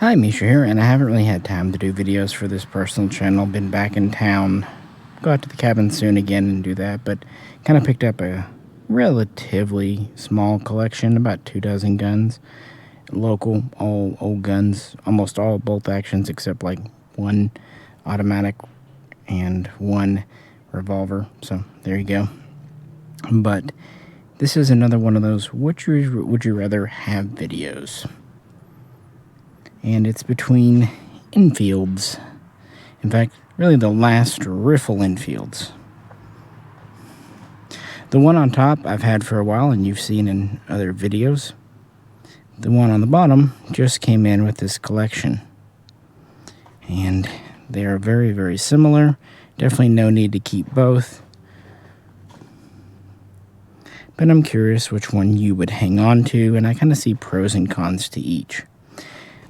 Hi, Misha here, and I haven't really had time to do videos for this personal channel. Been back in town. Go out to the cabin soon again and do that, but kind of picked up a relatively small collection, about 24 guns. Local, all old guns, almost all bolt actions except like one automatic and one revolver. So there you go. But this is another one of those would you rather have videos. And it's between Enfields. In fact, really the last riffle Enfields. The one on top I've had for a while, and you've seen in other videos. The one on the bottom just came in with this collection. And they are very, very similar. Definitely no need to keep both. But I'm curious which one you would hang on to, and I kind of see pros and cons to each.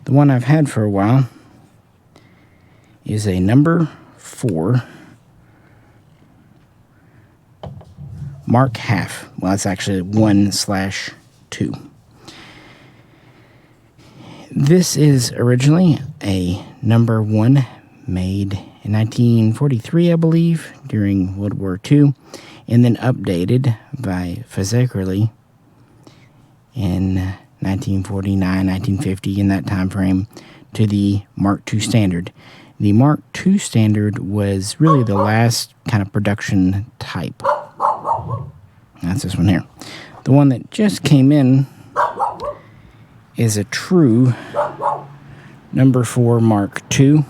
The one I've had for a while is a No.4 Mark half. Well, it's actually 1/2. This is originally a No.1 made in 1943, I believe, during World War II, and then updated by Lee-Enfield in 1949, 1950, in that time frame, to the Mark II standard. The Mark II standard was really the last kind of production type. That's this one here. The one that just came in is a true No.4 Mark II,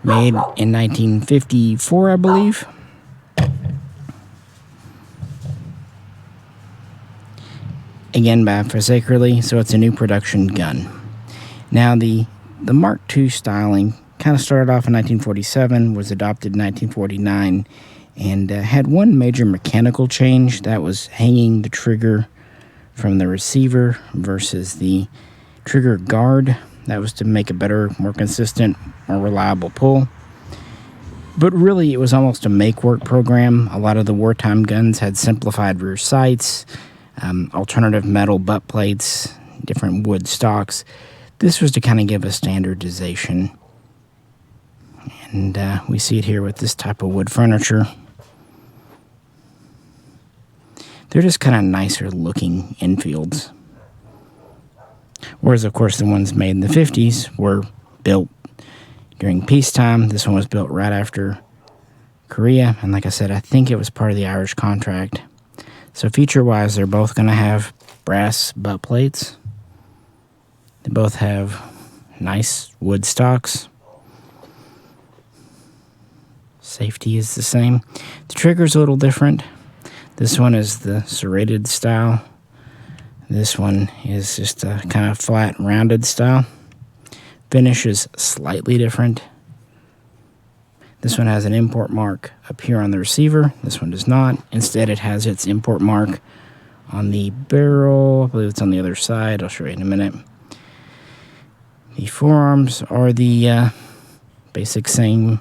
made in 1954, I believe. Again by Lee, so it's a new production gun. Now the Mark II styling kind of started off in 1947, was adopted in 1949, and had one major mechanical change. That was hanging the trigger from the receiver versus the trigger guard. That was to make a better, more consistent, more reliable pull. But really, it was almost a make-work program. A lot of the wartime guns had simplified rear sights, alternative metal butt plates, different wood stocks. This was to kind of give a standardization. And we see it here with this type of wood furniture. They're just kind of nicer looking Enfields. Whereas, of course, the ones made in the 50s were built during peacetime. This one was built right after Korea. And like I said, I think it was part of the Irish contract. So feature-wise, they're both going to have brass butt plates. They both have nice wood stocks. Safety is the same. The trigger's a little different. This one is the serrated style. This one is just a kind of flat, rounded style. Finish is slightly different. This one has an import mark up here on the receiver. This one does not. Instead, it has its import mark on the barrel. I believe it's on the other side. I'll show you in a minute. The forearms are the basic same.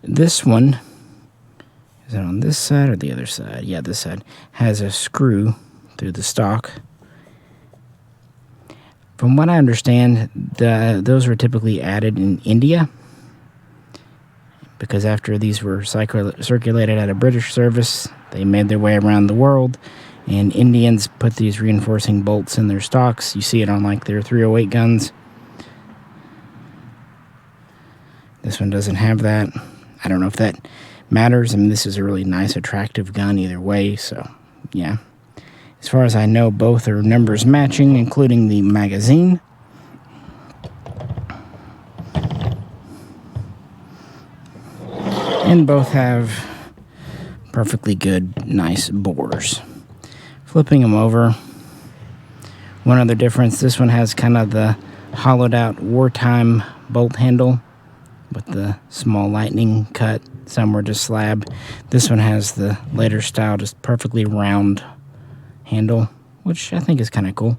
This one, is it on this side or the other side? Yeah, this side has a screw through the stock. From what I understand, those were typically added in India, because after these were circulated at a British service, they made their way around the world, and Indians put these reinforcing bolts in their stocks. You see it on like their 308 guns. This one doesn't have that. I don't know if that matters. I mean, this is a really nice, attractive gun either way, so yeah. As far as I know, both are numbers matching, including the magazine. And both have perfectly good, nice bores. Flipping them over, one other difference, this one has kind of the hollowed out wartime bolt handle with the small lightning cut. Some were just slab. This one has the later style, just perfectly round handle, which I think is kind of cool.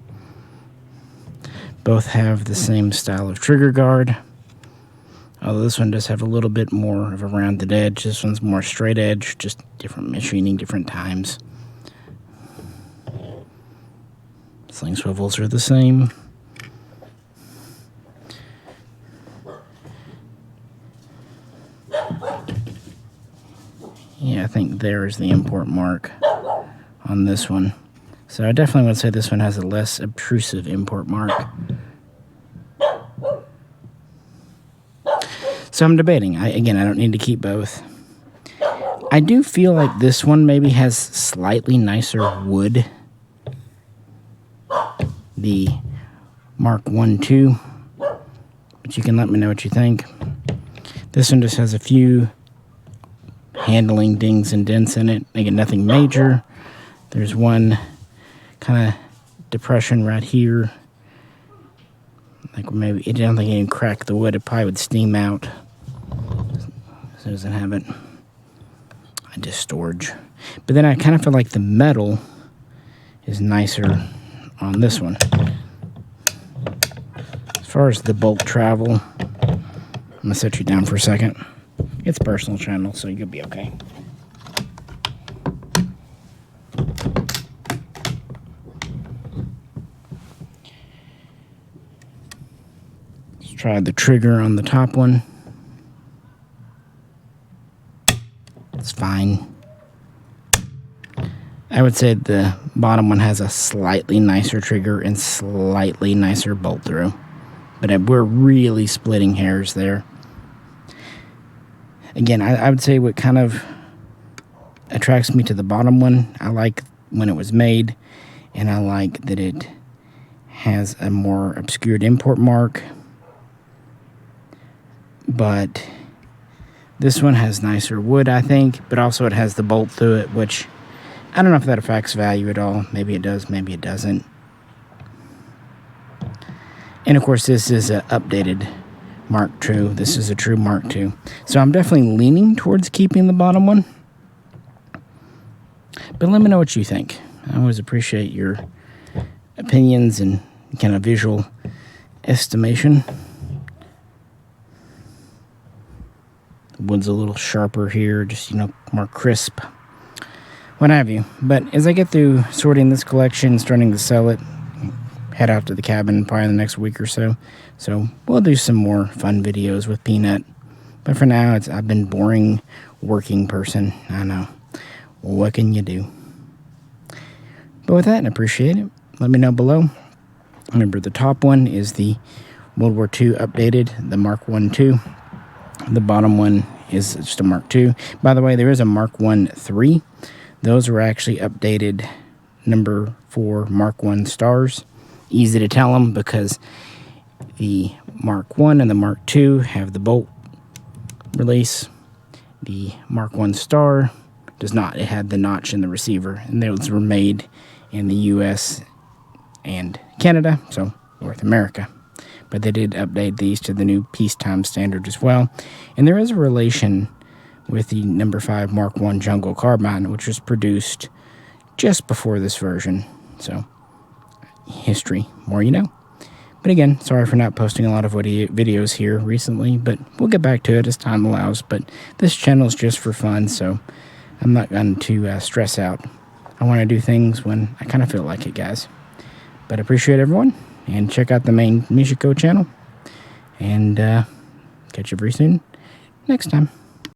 Both have the same style of trigger guard, although this one does have a little bit more of a rounded edge. This one's more straight edge, just different machining, different times. Sling swivels are the same. Yeah, I think there is the import mark on this one. So I definitely would say this one has a less obtrusive import mark. So I'm debating. Again, I don't need to keep both. I do feel like this one maybe has slightly nicer wood. The Mark 1.2. But you can let me know what you think. This one just has a few handling dings and dents in it. Again, nothing major. There's one kind of depression right here. Like maybe, I don't think it even cracked the wood. It probably would steam out. So it doesn't have it. Just storage. But then I kind of feel like the metal is nicer on this one. As far as the bolt travel, I'm going to set you down for a second. It's a personal channel, so you'll be okay. Let's try the trigger on the top one. It's fine. I would say the bottom one has a slightly nicer trigger and slightly nicer bolt through. But we're really splitting hairs there. Again, I would say what kind of attracts me to the bottom one, I like when it was made, and I like that it has a more obscured import mark. But this one has nicer wood, I think, but also it has the bolt through it, which I don't know if that affects value at all. Maybe it does, maybe it doesn't. And of course, this is an updated Mark II. This is a true Mark II. So I'm definitely leaning towards keeping the bottom one. But let me know what you think. I always appreciate your opinions and kind of visual estimation. The wood's a little sharper here, just, more crisp. What have you. But as I get through sorting this collection, starting to sell it, head out to the cabin probably in the next week or so. So we'll do some more fun videos with Peanut. But for now, I've been boring working person. I know. What can you do? But with that, I appreciate it. Let me know below. Remember, the top one is the World War II updated, the Mark 1.2. The bottom one is just a Mark II. By the way, there is a Mark 1.3. Those were actually updated number 4 Mark 1 stars. Easy to tell them because the Mark 1 and the Mark 2 have the bolt release. The Mark 1 star does not. It had the notch in the receiver, and those were made in the US and Canada, so North America. But they did update these to the new peacetime standard as well. And there is a relation with the number 5 Mark 1 Jungle Carbine, which was produced just before this version. So, history, more you know. But again, sorry for not posting a lot of videos here recently, but we'll get back to it as time allows. But this channel is just for fun, so I'm not going to stress out. I want to do things when I kind of feel like it, guys. But I appreciate everyone, and check out the main Mishaco channel. And catch you very soon next time.